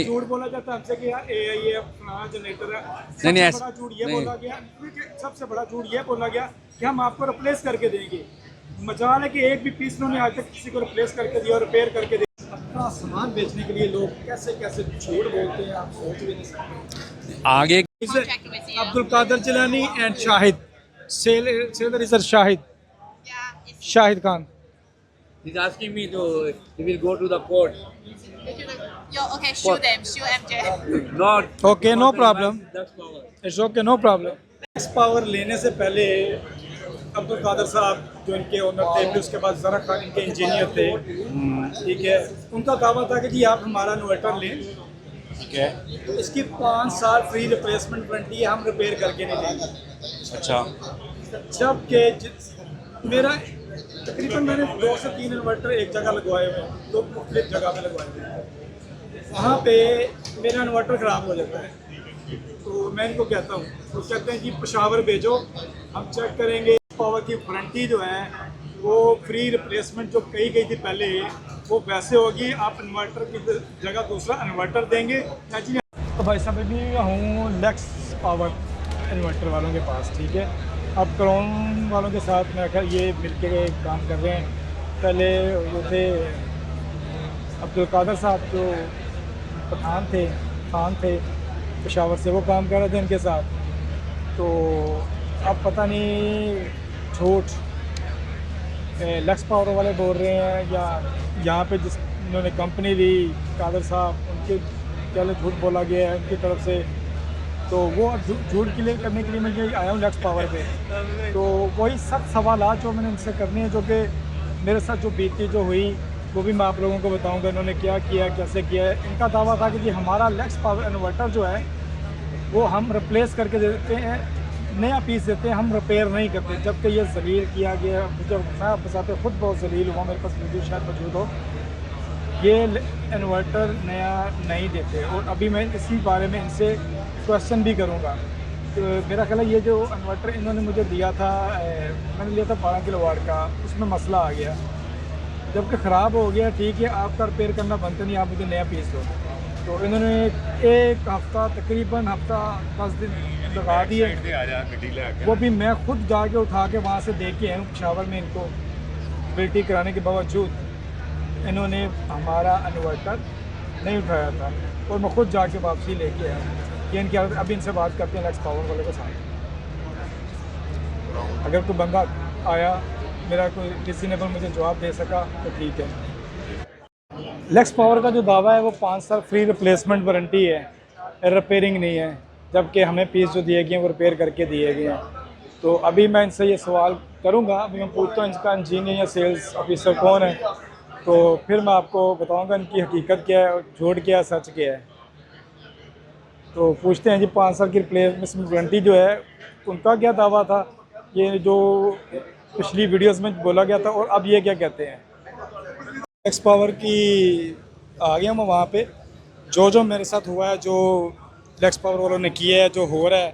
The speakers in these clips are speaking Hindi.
झूठ बोला जाता है हमसे कि AI है, फलाना जनरेटर है। नहीं नहीं सबसे ऐसा बड़ा झूठ ये नहीं। बोला गया, सबसे बड़ा झूठ ये बोला गया कि हम आपको रिप्लेस करके देंगे। मजाल है कि एक भी पीस उन्होंने आज तक किसी को रिप्लेस करके दिया और रिपेयर करके दिया। अपना सामान बेचने के लिए लोग कैसे कैसे झूठ बोलते हैं, आप सोच भी नहीं सकते। आगे अब्दुल कादर जिलानी एंड शाहिद सेलर is Shahid Shahid Khan. He's asking me to he will go to the court. Yo, okay, shoot them, shoot MJ. Not Okay, no problem. That's power. It's okay, no problem. X power लेने से पहले अब्दुल कादर साहब जो इनके ओनर थे, फिर उसके बाद ज़रा खान इनके इंजीनियर थे, ठीक है। उनका दावा था कि जी आप हमारा इन्वर्टर लें, ठीक है। तो इसकी 5 साल फ्री रिप्लेसमेंट वारंटी है, हम रिपेयर करके नहीं देंगे। अच्छा जबकि मेरा तकरीबन मैंने 2 से 3 इन्वर्टर एक जगह लगवाए हुए हैं, 2 मुख्तलिफ जगह पे लगवाए हुए हैं। वहाँ पे मेरा इन्वर्टर ख़राब हो जाता है, तो मैं इनको कहता हूँ, तो कहते हैं जी पेशावर भेजो, हम चेक करेंगे। पावर की वारंटी जो है वो फ्री रिप्लेसमेंट जो कही गई थी पहले, वो वैसे होगी। आप इन्वर्टर की जगह दूसरा इन्वर्टर देंगे या जी। तो भाई साहब अभी हूँ लेक्स पावर इन्वर्टर वालों के पास, ठीक है। अब क्राउन वालों के साथ मैं ये मिलके काम कर रहे हैं। पहले वो थे अब्दुल कादर साहब जो पठान थे, खान थे पेशावर से, वो काम कर रहे थे इनके साथ। तो अब पता नहीं झूठ लक्स पावर वाले बोल रहे हैं या यहाँ पे जिस उन्होंने कंपनी ली कादर साहब, उनके पहले झूठ बोला गया है उनकी तरफ से। तो वो झूठ क्लियर करने के लिए मैं ये आया हूँ लक्स पावर पे। तो वही सब सवालात जो मैंने इनसे करने हैं, जो कि मेरे साथ जो बीती जो हुई, वो भी मैं आप लोगों को बताऊंगा इन्होंने क्या किया, कैसे किया है। इनका दावा था कि जी हमारा लेक्स पावर इन्वर्टर जो है वो हम रिप्लेस करके दे देते हैं, नया पीस देते हैं, हम रिपेयर नहीं करते। जबकि ये जलील किया गया, मुझे मैं बताते खुद बहुत जलील हुआ, मेरे पास वीडियो शायद मौजूद हो। ये इन्वर्टर नया नहीं देते, और अभी मैं इसी बारे में इनसे क्वेश्चन भी करूँगा। तो मेरा ख्याल है ये जो इन्वर्टर इन्होंने मुझे दिया था, मैंने लिया था 12 किलोवाट का, उसमें मसला आ गया। जबकि ख़राब हो गया, ठीक है, आपका रिपेयर करना बनता नहीं, आप मुझे नया पीस दो। तो इन्होंने एक हफ़्ता तकरीबन हफ़्ता 10 दिन लगा दिए, वो भी मैं खुद जाके उठा के वहाँ से दे के आया हूँ पेशावर में। इनको बिल्टी कराने के बावजूद इन्होंने हमारा इन्वर्टर नहीं उठाया था, और मैं खुद जाके वापसी लेके आया हूँ। ये इनकी अभी इनसे बात करते हैं लक्स पावर वाले के साथ। अगर कोई बंदा आया, मेरा कोई रिजनेबल मुझे जवाब दे सका तो ठीक है। लेक्स पावर का जो दावा है वो 5 साल फ्री रिप्लेसमेंट वारंटी है, रिपेयरिंग नहीं है। जबकि हमें पीस जो दिए गए हैं वो रिपेयर करके दिए गए हैं। तो अभी मैं इनसे ये सवाल करूंगा, अभी मैं पूछता हूँ इनका इंजीनियर या सेल्स ऑफिसर कौन है, तो फिर मैं आपको बताऊंगा इनकी हकीकत क्या है, झूठ क्या है, सच क्या है। तो पूछते हैं जी 5 साल की रिप्लेसमेंट वारंटी जो है उनका क्या दावा था, ये जो पिछली वीडियोज़ में बोला गया था, और अब ये क्या कहते हैं। एक्स पावर की आ गया मैं वहाँ पे, जो मेरे साथ हुआ है, जो लेक्स पावर वालों ने किया है, जो हो रहा है,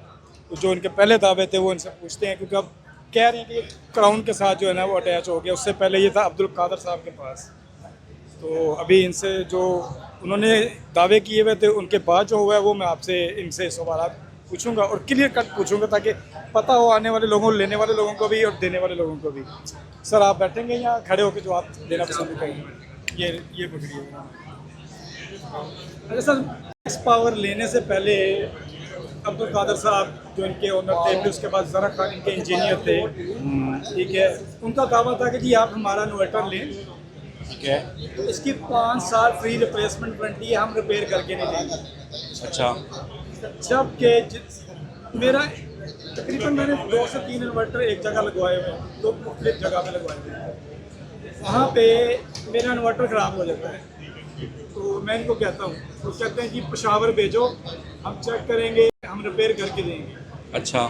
जो इनके पहले दावे थे वो इनसे पूछते हैं। क्योंकि अब कह रहे हैं कि क्राउन के साथ जो है ना वो अटैच हो गया, उससे पहले ये था अब्दुल कादर साहब के पास। तो अभी इनसे जो उन्होंने दावे किए हुए थे उनके बाद जो हुआ है वो मैं आपसे इनसे सवाल पूछूंगा, और क्लियर कट पूछूंगा, ताकि पता हो आने वाले लोगों, लेने वाले लोगों को भी और देने वाले लोगों को भी। सर आप बैठेंगे या खड़े होकर जो आप देना पसंद करेंगे? ये पकड़िए। अच्छा सर, एक्स पावर लेने से पहले अब्दुल कादर साहब जो इनके ओनर थे, फिर उसके बाद ज़रा खान इनके इंजीनियर थे, ठीक है। उनका दावा था कि जी आप हमारा इन्वर्टर लें, ठीक है। तो इसकी 5 साल फ्री रिप्लेसमेंट वारंटी है, हम रिपेयर करके नहीं देंगे। अच्छा जबकि मेरा तकरीबन मैंने 2 से 3 इन्वर्टर एक जगह लगवाए हुए हैं, 2 मुख्तलिफ जगह पे लगवाए हुए हैं। वहाँ पे मेरा इन्वर्टर ख़राब हो जाता है, तो मैं इनको कहता हूँ, तो कहते हैं जी पेशावर भेजो, हम चेक करेंगे, हम रिपेयर करके देंगे। अच्छा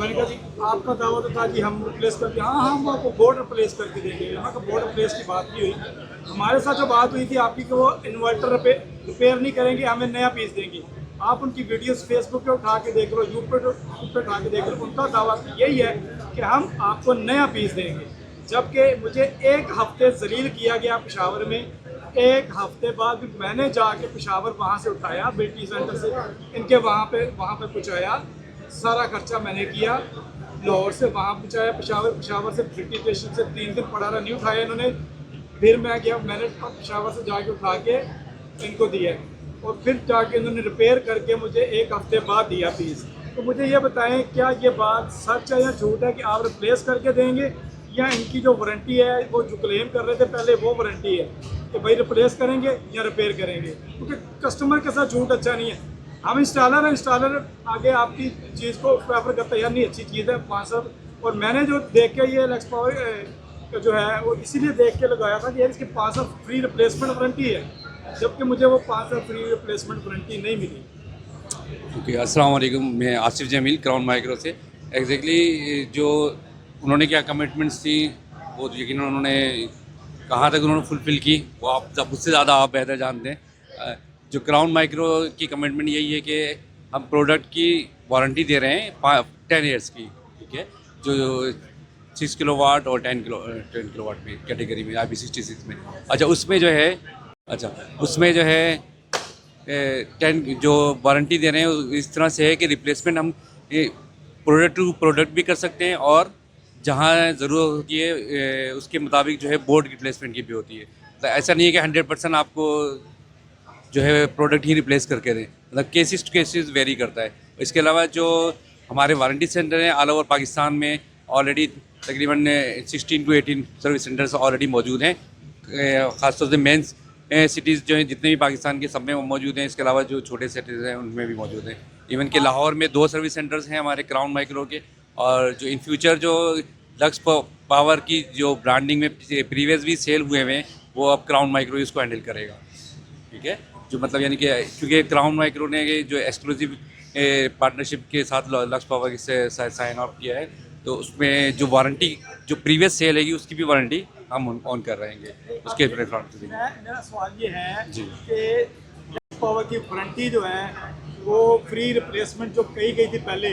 मैंने कहा जी आपका दावा तो था जी हम रिप्लेस करके, हाँ हम आपको बोर्ड रिप्लेस करके देंगे। मैं कहा बोर्ड रिप्लेस की बात नहीं हुई, हमारे साथ जो बात हुई थी आपकी कि वो इन्वर्टर रिपेयर नहीं करेंगे, हमें नया पीस देंगे। आप उनकी वीडियोस फेसबुक पे उठा के देख लो, यूट्यूब पे उठा के देख लो, उनका दावा यही है कि हम आपको नया पीस देंगे। जबकि मुझे एक हफ्ते जलील किया गया पेशावर में, एक हफ्ते बाद भी मैंने जाके पेशावर वहाँ से उठाया, बिल्टी सेंटर से इनके वहाँ पे पहुँचाया, सारा खर्चा मैंने किया। लाहौर से वहाँ पहुँचाया, पेशावर से ब्रिटिश स्टेशन से 3 दिन पड़ा रहा, नहीं उठाया इन्होंने। फिर मैं गया, मैंने पेशावर से जाके उठा के इनको दिया और फिर जाके इन्होंने रिपेयर करके मुझे एक हफ्ते बाद दिया पीस। तो मुझे ये बताएं, क्या ये बात सच है या झूठ है कि आप रिप्लेस करके देंगे, या इनकी जो वारंटी है वो जो क्लेम कर रहे थे पहले वो वारंटी है कि भाई रिप्लेस करेंगे या रिपेयर करेंगे? क्योंकि कस्टमर के साथ झूठ अच्छा नहीं है। हम इंस्टॉलर आगे आपकी चीज़ को प्रेफर करते हैं, यार नहीं अच्छी चीज़ है 500। और मैंने जो देख के ये लक्स पावर जो है वो इसीलिए देख के लगाया था कि यार इसकी 500 फ्री रिप्लेसमेंट वारंटी है, जबकि मुझे वो 500 फ्री रिप्लेसमेंट वारंटी नहीं मिली। ओके, अस्सलाम वालेकुम। मैं आसिफ जमील क्राउन माइक्रो से। एग्जैक्टली जो उन्होंने क्या कमिटमेंट्स थी वो तो यकीन उन्होंने कहाँ तक उन्होंने फुलफ़िल की वो आप मुझसे ज़्यादा आप बेहतर जानते हैं। जो क्राउन माइक्रो की कमिटमेंट यही है कि हम प्रोडक्ट की वारंटी दे रहे हैं 10 ईयर्स की, ठीक है, जो 6 किलोवाट और 10 किलोवाट में कैटेगरी में IP66 में। अच्छा उसमें जो है 10 जो वारंटी दे रहे हैं इस तरह से है कि रिप्लेसमेंट हम प्रोडक्ट टू प्रोडक्ट भी कर सकते हैं और जहाँ ज़रूरत होती है उसके मुताबिक जो है बोर्ड रिप्लेसमेंट की भी होती है। तो ऐसा नहीं है कि 100% आपको जो है प्रोडक्ट ही रिप्लेस करके दें, मतलब केसेस टू केसेस वेरी करता है। इसके अलावा जो हमारे वारंटी सेंटर हैं ऑल ओवर पाकिस्तान में ऑलरेडी तकरीबन 16 to 18 सर्विस सेंटर्स ऑलरेडी मौजूद हैं। ख़ासतौर से मेंस सिटीज़ जो हैं जितने भी पाकिस्तान के सब में मौजूद हैं। इसके अलावा जो छोटे सिटीज़ हैं उनमें भी मौजूद हैं। इवन कि लाहौर में 2 सर्विस सेंटर्स हैं हमारे क्राउन माइक्रो के। और जो इन फ्यूचर जो लक्स पावर की जो ब्रांडिंग में प्रीवियस भी सेल हुए हैं वो अब क्राउन माइक्रो इसको हैंडल करेगा, ठीक है। जो मतलब यानी कि क्योंकि क्राउन माइक्रो ने जो एक्सक्लूसिव पार्टनरशिप के साथ लक्स पावर से साइन ऑफ किया है, तो उसमें जो वारंटी जो प्रीवियस सेल है उसकी भी वारंटी हम ऑन कर रहेंगे उसके प्लेटफॉर्म से। मेरा सवाल ये है जी। कि पावर की वारंटी जो है वो फ्री रिप्लेसमेंट जो कही गई थी पहले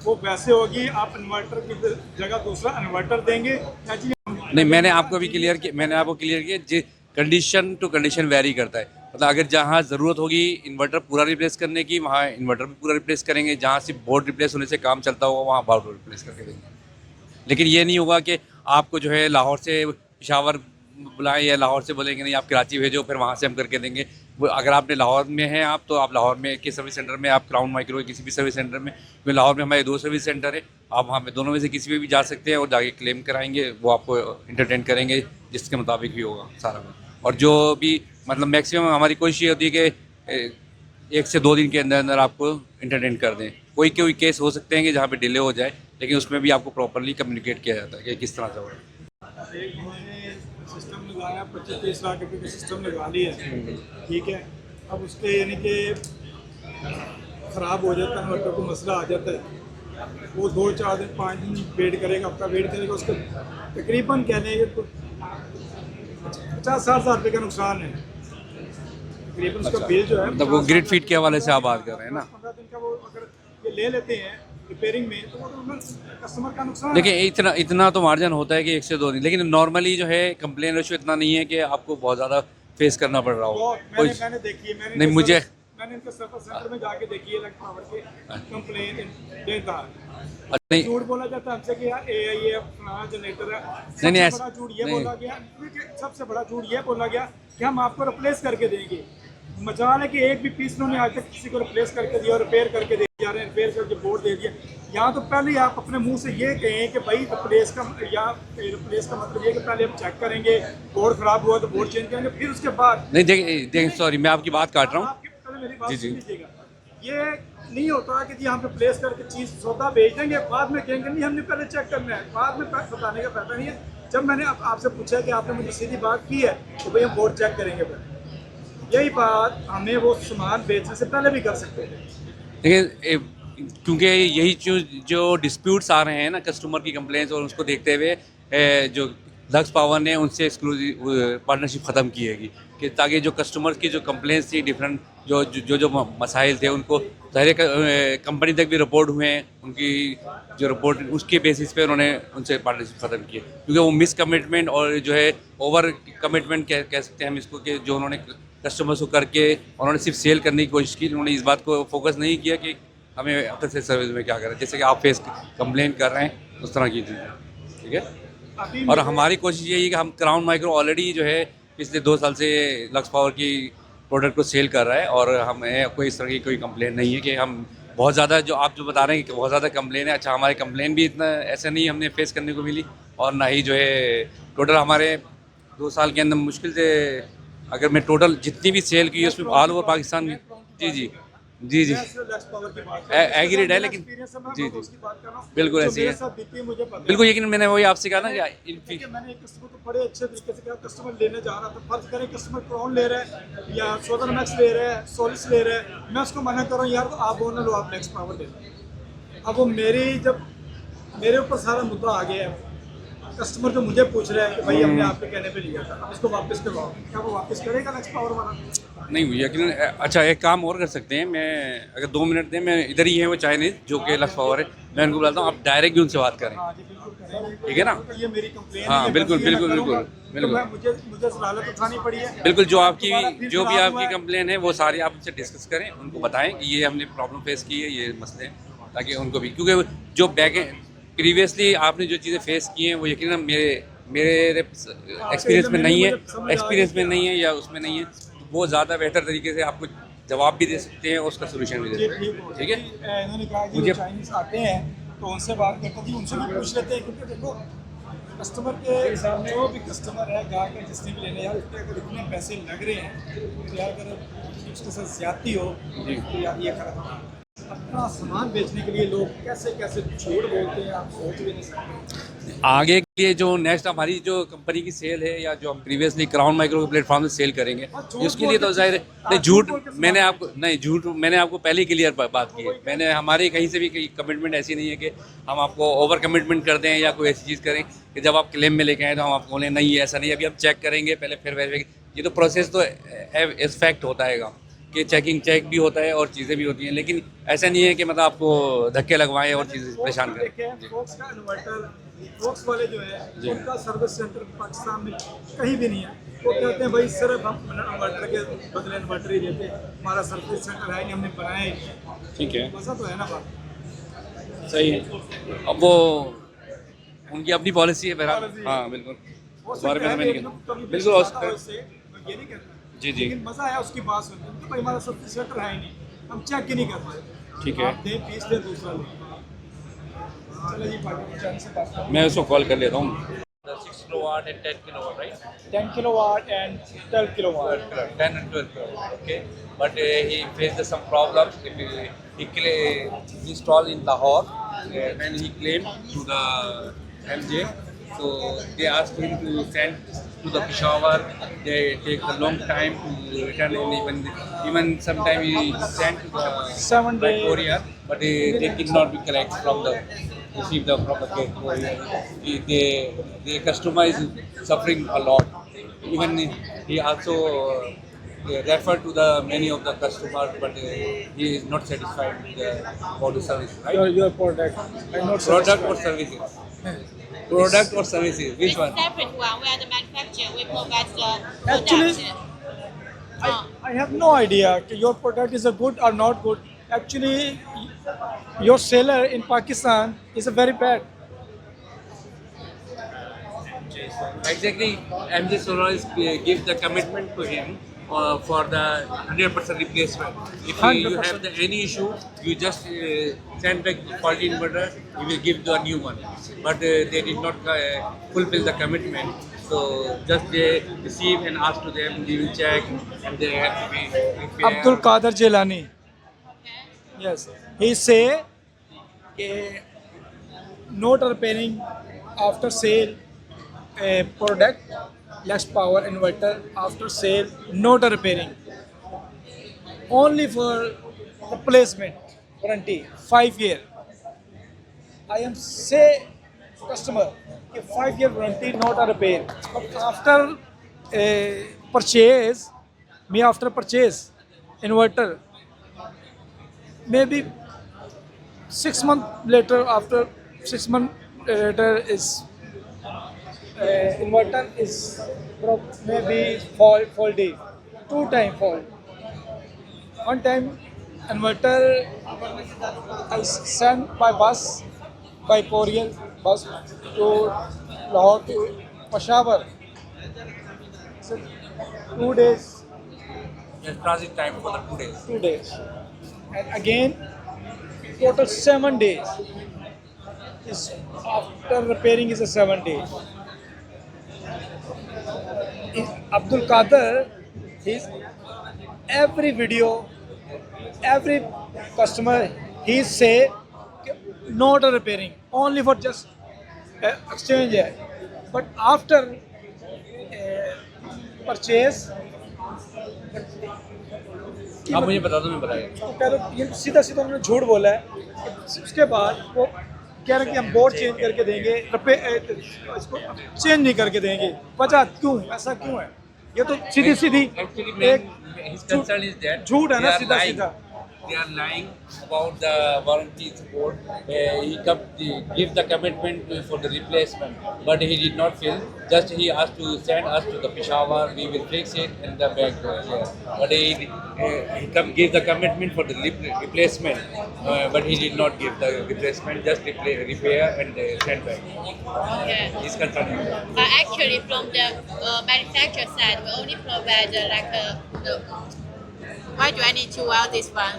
वो वैसे होगी, आप इन्वर्टर की जगह दूसरा इन्वर्टर देंगे या जी? नहीं, मैंने आपको क्लियर किया जी, कंडीशन टू कंडीशन वेरी करता है। मतलब अगर जहाँ ज़रूरत होगी इन्वर्टर पूरा रिप्लेस करने की वहाँ इन्वर्टर भी पूरा रिप्लेस करेंगे, जहाँ सिर्फ बोर्ड रिप्लेस होने से काम चलता होगा वहाँ बोर्ड रिप्लेस करके देंगे। लेकिन ये नहीं होगा कि आपको जो है लाहौर से पेशावर बुलाएं या लाहौर से बोलेंगे नहीं आप कराची भेजो फिर वहाँ से हम करके देंगे। अगर आपने लाहौर में हैं आप तो आप लाहौर में के सर्विस सेंटर में, आप क्राउन माइक्रो के किसी भी सर्विस सेंटर में, लाहौर में हमारे 2 सर्विस सेंटर है, आप वहाँ पे दोनों में से किसी में भी जा सकते हैं और जाके क्लेम कराएंगे, वो आपको इंटरटेन करेंगे जिसके मुताबिक भी होगा सारा। और जो भी मतलब मैक्सिमम हमारी कोशिश ये होती है कि 1 से 2 दिन के अंदर अंदर आपको इंटरटेन कर दें। कोई केस हो सकते हैं कि जहाँ पे डिले हो जाए, लेकिन उसमें भी आपको प्रॉपरली कम्युनिकेट किया जाता है कि किस तरह से हो रहा है। एक मैंने सिस्टम लगाया 25-30 लाख रुपये का सिस्टम लगा लिया, ठीक है। अब उसके यानी कि ख़राब हो जाता है, इन्वर्टर को मसला आ जाता है, वो 2-4 दिन 5 दिन वेट करेगा, हफ्ता वेट करेगा, उसको तकरीबन कहने तो 50-60 हज़ार रुपये का नुकसान है तकरीबन। उसका बिल जो है मतलब वो ग्रिड फीड के हवाले से आप बात कर रहे हैं ना। 15 दिन का वो अगर ये ले लेते हैं रिपेयरिंग में तो वो तो कस्टमर का नुकसान है। देखिए इतना तो मार्जिन होता है कि 1 से 2 दिन, लेकिन नॉर्मली जो है कंप्लेन रेशियो इतना नहीं है कि आपको बहुत ज़्यादा फेस करना पड़ रहा हो। मैंने देखी है, नहीं मुझे मैंने इनके सर्विस सेंटर में जाके देखी है लक्स पावर के कंप्लेन देता नहीं झूठ बोला जाता है हमसे कि यार AIA फलाना जनरेटर है। नहीं, सबसे बड़ा झूठ ये बोला गया, सबसे बड़ा झूठ ये बोला गया कि हम आपको रिप्लेस करके देंगे। मजाल है कि एक भी पीस उन्होंने आज तक किसी को रिप्लेस करके दिया और रिपेयर करके दे जा रहे हैं, रिपेयर करके बोर्ड दे दिया। यहाँ तो पहले आप अपने मुंह से ये कहें कि भाई रिप्लेस का मतलब ये कि पहले हम चेक करेंगे, बोर्ड खराब हुआ तो बोर्ड चेंज करेंगे, फिर उसके बाद नहीं देखिए सॉरी मैं आपकी बात काट रहा हूँ। आपके पहले मेरी बात जी। सुन लीजिएगा। ये नहीं होता कि जी हम रिप्लेस करके चीज़ सौदा भेज देंगे, बाद में कहेंगे नहीं हमने पहले चेक करना है, बाद में बताने का फायदा नहीं है। जब मैंने आपसे पूछा कि आपने मुझे सीधी बात की है तो भाई हम बोर्ड चेक करेंगे पहले, यही बात हमें वो सामान बेचने से पहले भी कर सकते थे। देखिए क्योंकि यही जो डिस्प्यूट्स आ रहे हैं ना, कस्टमर की कंप्लेंट्स, और उसको देखते हुए जो लक्स पावर ने उनसे एक्सक्लूसिव पार्टनरशिप ख़त्म की है कि ताकि जो कस्टमर्स की जो कंप्लेंट्स थी डिफरेंट जो मसाइल थे उनको सारे कंपनी तक भी रिपोर्ट हुए हैं। उनकी जो रिपोर्ट उसके बेसिस पे उन्होंने उनसे पार्टनरशिप ख़त्म की है, क्योंकि वो मिस कमिटमेंट और जो है ओवर कमिटमेंट कह सकते हैं हम इसको, कि जो उन्होंने कस्टमर्स को करके उन्होंने सिर्फ सेल करने की कोशिश की। उन्होंने इस बात को फोकस नहीं किया कि हमें आफ्टर सेल सर्विस में क्या करें, जैसे कि आप फेस कंप्लेन कर रहे हैं उस तरह की चीज़ें। ठीक है, और हमारी कोशिश यही है कि हम क्राउन माइक्रो ऑलरेडी जो है पिछले 2 साल से लक्स पावर की प्रोडक्ट को सेल कर रहा है, और हमें कोई इस तरह की कोई कंप्लेन नहीं है कि हम बहुत ज़्यादा जो आप जो बता रहे हैं कि बहुत ज़्यादा कंप्लेन है। अच्छा, हमारे कंप्लेन भी इतना ऐसा नहीं हमने फेस करने को मिली, और ना ही जो है टोटल हमारे 2 साल के अंदर मुश्किल से अगर मैं टोटल जितनी भी सेल की है उसमें ऑल ओवर पाकिस्तान में जी एग्रीड है, लेकिन जी बिल्कुल ऐसी है, बिल्कुल। लेकिन मैंने वही आपसे कहा ना कि मैंने एक कस्टमर को बड़े अच्छे तरीके से कहा, कस्टमर लेने जा रहा था, फर्ज करें कस्टमर क्राउन ले रहा है या सोलर मैक्स ले रहा है, सोलिस ले रहा है, मैं उसको मना कर रहा हूँ यार तो आप वो ना लो, आप मैक्स पावर ले लो। अब वो जब मेरे ऊपर सारा मुद्दा आ गया है, कस्टमर जो मुझे पूछ रहा है कि भाई हमने आपके कहने पे लिया था, अब इसको वापस करवाओ, क्या वो वापस करेगा नेक्स्ट पावर वाला? नहीं यकीन। अच्छा, एक काम और कर सकते हैं, मैं अगर 2 मिनट दें, मैं इधर ही है वो चाइनीज़ जो कि लक्स पावर है, मैं उनको बुलाता हूँ, आप डायरेक्ट भी उनसे बात करें। हाँ जी बिल्कुल करें, ठीक है ना? ये मेरी कंप्लेन हाँ है, बिल्कुल बस ये बिल्कुल मैं बिल्कुल करूँगा, बिल्कुल तो मुझे जलालत उठानी पड़ी है। बिल्कुल। जो दोबारा फिर भी खराब हुआ आपकी है। कंप्लेन है वो सारी आप उनसे डिस्कस करें, उनको बताएं कि ये हमने प्रॉब्लम फेस की है, ये मसले हैं, ताकि उनको भी, क्योंकि जो बैक प्रीवियसली आपने जो चीज़ें फेस की हैं वो यकीनन मेरे एक्सपीरियंस में नहीं है, या उसमें नहीं है, वो ज़्यादा बेहतर तरीके से आपको जवाब भी दे सकते हैं और उसका सोल्यूशन भी दे सकते हैं। ठीक है, इन्होंने कहा कि मुझे चाइनीज आते हैं तो उनसे बात करते हैं, उनसे भी पूछ लेते हैं, क्योंकि देखो कस्टमर के सामने जो भी कस्टमर है, गाहक है, जिसने भी लेने यार उसके अगर इतने पैसे लग रहे हैं तो यार अगर उसके साथ ज्यादती हो तो यार ये खराब। अपना सामान बेचने के लिए लोग कैसे कैसे झूठ बोलते हैं, आप सोच भी नहीं सकते। आगे के लिए जो नेक्स्ट हमारी जो कंपनी की सेल है, या जो हम प्रीवियसली क्राउन माइक्रो के प्लेटफॉर्म से सेल करेंगे, उसके लिए तो जाहिर है नहीं झूठ मैंने आपको पहले क्लियर बात की है। मैंने हमारी कहीं से भी कमिटमेंट ऐसी नहीं है कि हम आपको ओवर कमिटमेंट कर दें या कोई ऐसी चीज़ करें कि जब आप क्लेम में लेके आए तो हम आपको बोलें नहीं ऐसा नहीं है, अभी हम चेक करेंगे पहले, फिर वेरीफाई। ये तो प्रोसेस तो इस फैक्ट होता है कि चेक भी होता है और चीज़ें भी होती हैं, लेकिन ऐसा नहीं है कि मतलब आपको धक्के लगवाएं और चीज़ें परेशान करें। फोक्स का इन्वर्टर, फोक्स वाले जो है उनका सर्विस सेंटर पाकिस्तान में कहीं भी नहीं है। वो कहते हैं भाई सिर्फ हम इन्वर्टर के बदले इन्वर्टर ही देते, हमारा सर्विस सेंटर है नहीं, हमने बनाया ही नहीं। ठीक है, मजा तो है ना बात, सही है। अब वो उनकी अपनी पॉलिसी है बहरहाल। हाँ बिल्कुल, हो बारे में सकता है नहीं कि कहना। कभी बिल्कुल पेश आता हो इससे, मैं ये नहीं कहता, जी लेकिन मजा आया उसकी बात सुनकर कि भाई हमारा सर्विस सेंटर है ही नहीं, हम चेक ही नहीं कर पाए। ठीक है, आप दें पीस दें दूसरा लें। चलो जी पाकिस्तान से बात करें। मैं उसको कॉल कर लेता हूँ। 6 kilowatt and 10 kilowatt, right? 10 kilowatt and 12 kilowatt. 10 and 12 kilowatt, okay. But he faced some problems. He installed in Lahore, and he claimed to the MJ. So they asked him to send to the Peshawar. They take a long time to return, and even sometime he sent to the 7 days. courier, but they did not be correct from the receive the from the courier. The customer is suffering a lot. Even he also referred to the many of the customers, but he is not satisfied with the service. Right? Your product. I'm not Product or services? Product or services? Which It's one? separate one. We are the manufacturer. We provide the product. Actually, I have no idea कि your product is a good or not good. Actually, your seller in Pakistan is a very bad. Exactly. MJ Solar gives the commitment to him for the 100% replacement. If you 100%. have any issue, you just send back the faulty inverter. He will give the new one. But they did not fulfill the commitment. So just they receive and ask to them, they will check, and they have to be repaired. Abdul Qadir Jilani. Yes. He say not repairing after sale a product, less power inverter after sale, not repairing. Only for replacement warranty 5 year. I am say customer 5 year warranty, not a repair. But after purchase, after purchase inverter, maybe 6 months later, after 6 months later is inverter is maybe faulty, 2 time fault. One time inverter I sent by bus, by courier bus to Lahore to Peshawar. So 2 days, Yes, transit time for the 2 days. 2 days, and again total 7 days. Is after repairing is a 7 days. Abdul Qadir, he's every video, every customer, he say not a repairing, only for just exchange है. But after purchase, आप मुझे बता दो, मैं बताएगा. तो कह दो, ये सीधा सीधा उन्होंने झूठ बोला है. उसके बाद वो कह रहे हैं कि हम बोर्ड चेंज करके देंगे, इसको चेंज नहीं करके देंगे. वजह क्यों, ऐसा क्यों है? ये तो सीधी सीधी Actually, एक his concern is that झूठ है ना, they are सीधा lying. सीधा. They are lying about the warranty support. He give the commitment for the replacement, but he did not fill. Just he asked to send us to the Peshawar. We will fix it and the back. But he gave the commitment for the replacement, but he did not give the replacement. Just repair and send back. Okay. His concern is that. But actually, from the manufacturer side, we only provide why do I need to wear this one?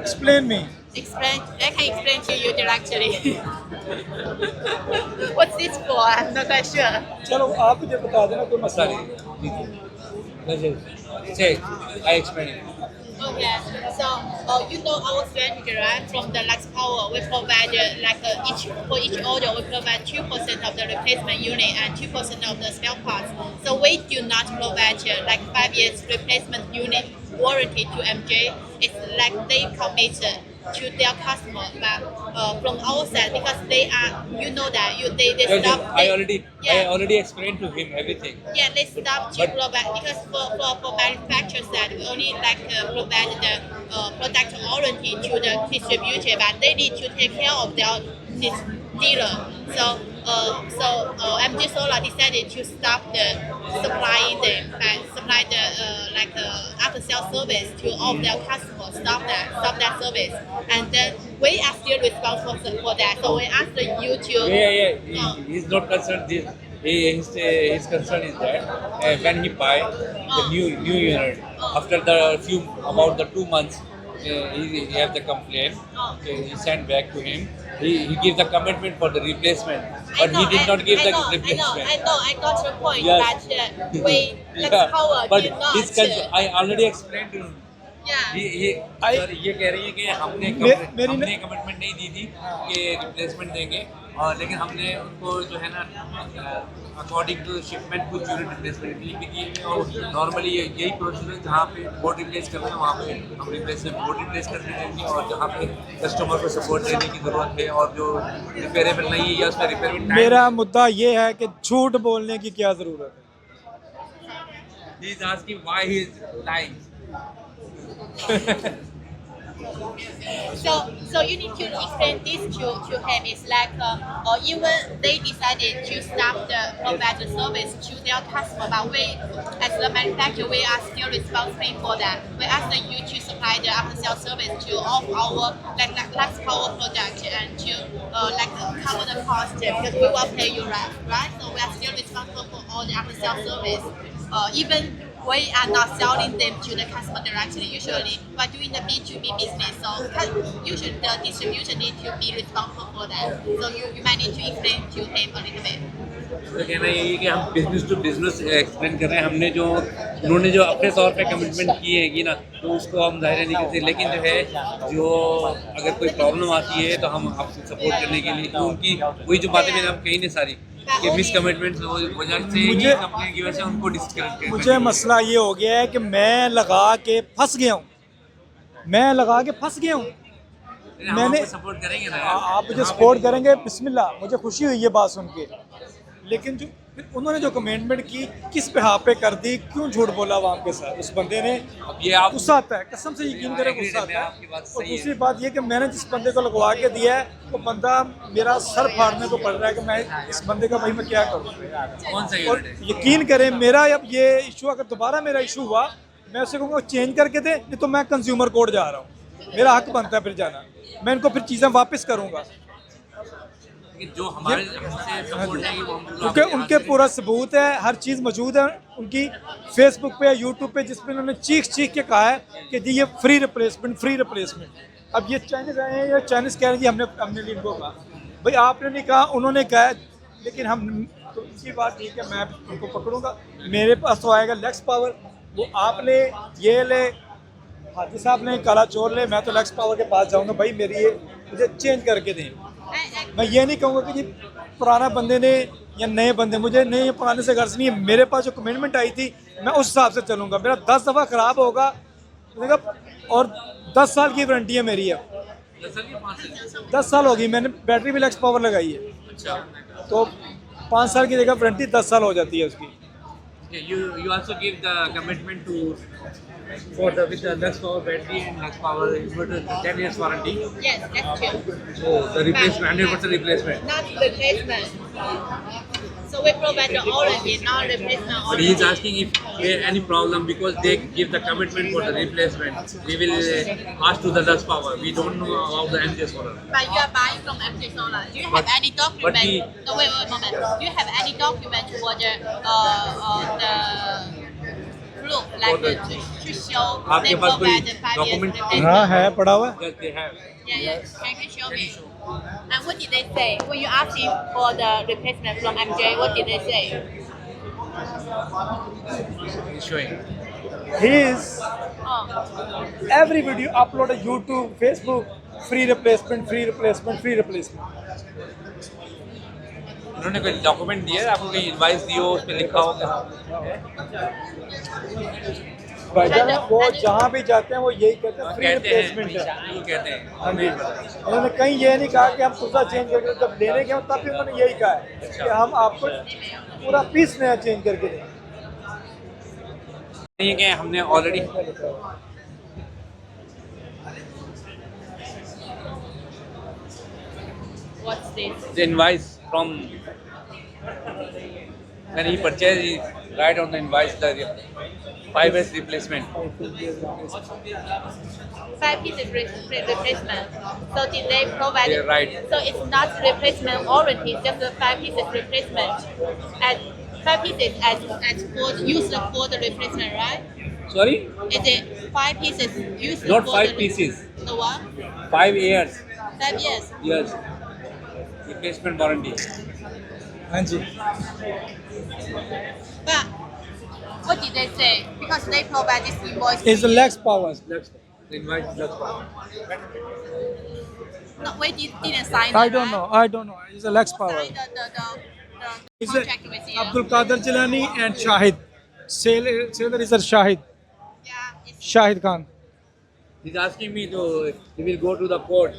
explain me. Explain. I can explain to you directly. What's this for? I'm not quite sure. चलो आप मुझे बता देना, कोई मसला Sorry. नहीं. Say, I explain it. Okay. So, you know our strategy, right? From the Lux Power, we provide for each order, we provide 2% of the replacement unit and 2% of the spare parts. So we do not provide 5 years replacement unit warranty to MJ. It's like they commit to their customer, but from our side, because they are, you know that they stop. I already explained to him everything. Yeah, they stop to provide, because for manufacturer side, we only provide the product warranty to the distributor, but they need to take care of their dealer. So MG Solar decided to stop the supplying them and supply the after sales service to all their customers. Stop that service, and then we are still responsible for that. So we asked you to. Yeah. He's not concerned. His concern is that when he buy the new unit, after about the 2 months, he have the complaint. Okay, he sent back to him. He gives the commitment for the replacement, but he did not give the replacement. I know. I got your point. Yes. But Lux Power but did not. his I already explained to him. Yeah. ये कह रही है कि हमने कमिटमेंट नहीं दी थी कि रिप्लेसमेंट देंगे, और लेकिन हमने उनको जो है ना अकॉर्डिंग टू शिपमेंट कुछ यूनिट रिप्लेसमेंट भी दी है, और नॉर्मली यही प्रोसीजर जहाँ पे बोर्ड रिप्लेस करते हैं वहाँ पे हम बोर्ड रिप्लेस करके देंगे, और जहाँ पे कस्टमर को सपोर्ट देने की ज़रूरत है और जो रिपेयरेबल नहीं है या उसका रिपेयरमेंट मेरा मुद्दा ये है कि झूठ बोलने की क्या ज़रूरत है. He is asking why he is lying. So you need to explain this to him. It's like even they decided to stop the provide service to their customer, but we as the manufacturer, we are still responsible for that. We ask you to supply the after sales service to all of our Lux Power product and to cover the cost, because we will pay you right? So we are still responsible for all the after sales service. Even we are not selling them to the customer directly usually, but doing the B2B business, so usually the distributor need to be responsible for that. So you might need to explain to him a little bit. तो कहना यही है कि हम बिजनेस टू बिजनेस एक्सप्लेन कर रहे हैं. उन्होंने जो अपने तौर पे कमिटमेंट की है ना, तो उसको हम जाहिर नहीं करते, लेकिन जो अगर कोई प्रॉब्लम आती है तो हम आपको सपोर्ट करने के लिए, तो उनकी वही जो बातें मैंने आप कही नहीं सारी कि मिस कमिटमेंट वजह से ही कंपनी की वजह से उनको डिस्करेज कर. मुझे मसला ये हो गया है कि मैं लगा के फंस गया हूँ. मैंने सपोर्ट करेंगे ना. आप मुझे सपोर्ट करेंगे, बिस्मिल्लाह, मुझे खुशी हुई ये बात सुन के, लेकिन जो फिर उन्होंने जो कमेंटमेंट की किस बिहार पे कर दी, क्यों झूठ बोला आवाम के साथ, उस बंदे ने अब ये आप गुस्सा आता है, कसम से यकीन करें गुस्सा आता है। आपकी बात और सही दूसरी बात ये कि मैंने जिस बंदे को लगवा के दिया है वो बंदा मेरा सर फाड़ने को पड़ रहा है कि मैं इस बंदे का भाई मैं क्या करूँ। कौन सा और यूनिट है? यकीन करें मेरा अब ये इशू अगर दोबारा मेरा इशू हुआ, मैं उसे कहूँगा चेंज करके दे, नहीं तो मैं कंज्यूमर कोर्ट जा रहा हूँ, मेरा हक बनता है फिर जाना, मैं इनको फिर चीज़ें वापस करूँगा। जो हमारे हमसे सपोर्ट है वो हम क्योंकि उनके पूरा सबूत है, हर चीज़ मौजूद है उनकी फेसबुक पे या यूट्यूब पे, जिसमें उन्होंने चीख के कहा है कि जी ये फ्री रिप्लेसमेंट। अब ये चाइनीज आए हैं, या चाइनीज कह रहे हैं जी हमने नहीं इनको कहा, भाई आपने नहीं कहा, उन्होंने कहा है, लेकिन हम तो इसी बात ठीक है, मैं उनको पकड़ूंगा। मेरे पास तो आएगा लेक्स पावर, वो आप ले, ये ले, हाजी साहब ने काला चोर ले, मैं तो लेक्स पावर के पास जाऊंगा, भाई मेरी ये मुझे चेंज करके दें। मैं ये नहीं कहूँगा कि जी पुराना बंदे ने या नए बंदे, मुझे नए या पुराने से गर्ज नहीं है, मेरे पास जो कमिटमेंट आई थी मैं उस हिसाब से चलूँगा। मेरा 10 दफ़ा ख़राब होगा और 10 साल की वारंटी है मेरी अब। 10 साल होगी, मैंने बैटरी भी लेक्स पावर लगाई है, अच्छा। तो 5 साल की जगह वारंटी 10 साल हो जाती है उसकी। You also give the commitment to for the with the Lux Power battery and Lux Power inverter 10 years warranty. Yes, that's true. So the replacement 100% replacement. Not replacement. So we provide the warranty, not replacement. But he is asking if there any problem because they give the commitment for the replacement. We will ask to the Lux Power. We don't know about the MJ Solar. But you are buying from MJ Solar. Do you have But- any document? but No, wait a moment. Do you have any document for the proof, like to show आपके they पास कोई provide the 5 years document? replacement? हाँ है, पड़ा हुआ है। Yes, they have. Yeah, yeah. Can you show me? And what did they say? When you asked him for the replacement from MJ, what did they say? He's showing. He is Oh, every video upload on YouTube, Facebook, free replacement। उन्होंने कोई डॉक्यूमेंट दिया है आपको, कोई इनवाइस दियो उस पे लिखा होगा? भाईजान वो जहाँ भी जाते हैं वो यही कहते हैं फ्री कहते हैं रिप्लेसमेंट है। बिल्कुल कहते हैं। हाँ जी, उन्होंने कहीं ये नहीं कहा कि हम पूरा चेंज करके, जब लेने गए तब भी उन्होंने यही कहा है कि हम आपको पूरा पीस नया चेंज करके दें। नहीं कि हमने already what's this? the invoice from when he purchased, he write on the invoice the 5 years replacement. 5 pieces replacement. So did they provide? Yeah, right. So it's not replacement warranty, it's just a 5 pieces replacement. And 5 pieces as for used for the replacement, right? Sorry, Is it 5 pieces used not for 5 the pieces, The what? 5 years. 5 years. Yes, replacement warranty. हाँ जी, But what did they say? Because they provide this invoice. is the lex power। The invoice is Lux Power. No, we didn't sign. I it, don't know, right? is the lex Who power। signed the Is it contract with you? Abdul Qadir Jilani and Shahid? Sailor is a Shahid, Yeah, it's Shahid Khan। He's asking me to, he will go to the court.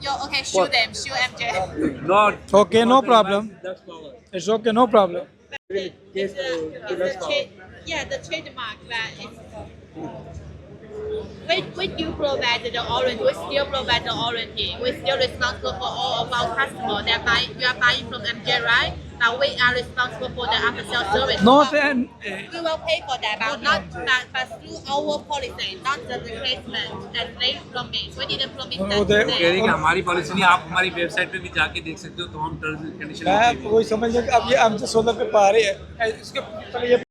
Yo, okay, shoot them, shoot MJ. Not. Okay, no not the problem. invoice is Lux Power. It's okay, no problem। Case It's to Lux Power. yeah, the trademark that is. We do provide the warranty. We still provide the warranty. We're still responsible for all of our customers. You are buying from MJ, right? But we are responsible for the after-sales service. Not But an we will pay for that, but through our policy, not the replacement and they promise. We didn't promise that. Oh, they- today. कह रही कि हमारी पॉलिसी नहीं, आप हमारी वेबसाइट पे भी जाके देख सकते हो, तो हम टर्म्स एंड कंडीशन मैं वही समझ लें कि अब ये हमसे 16 पे पा रही है इसके पहले ये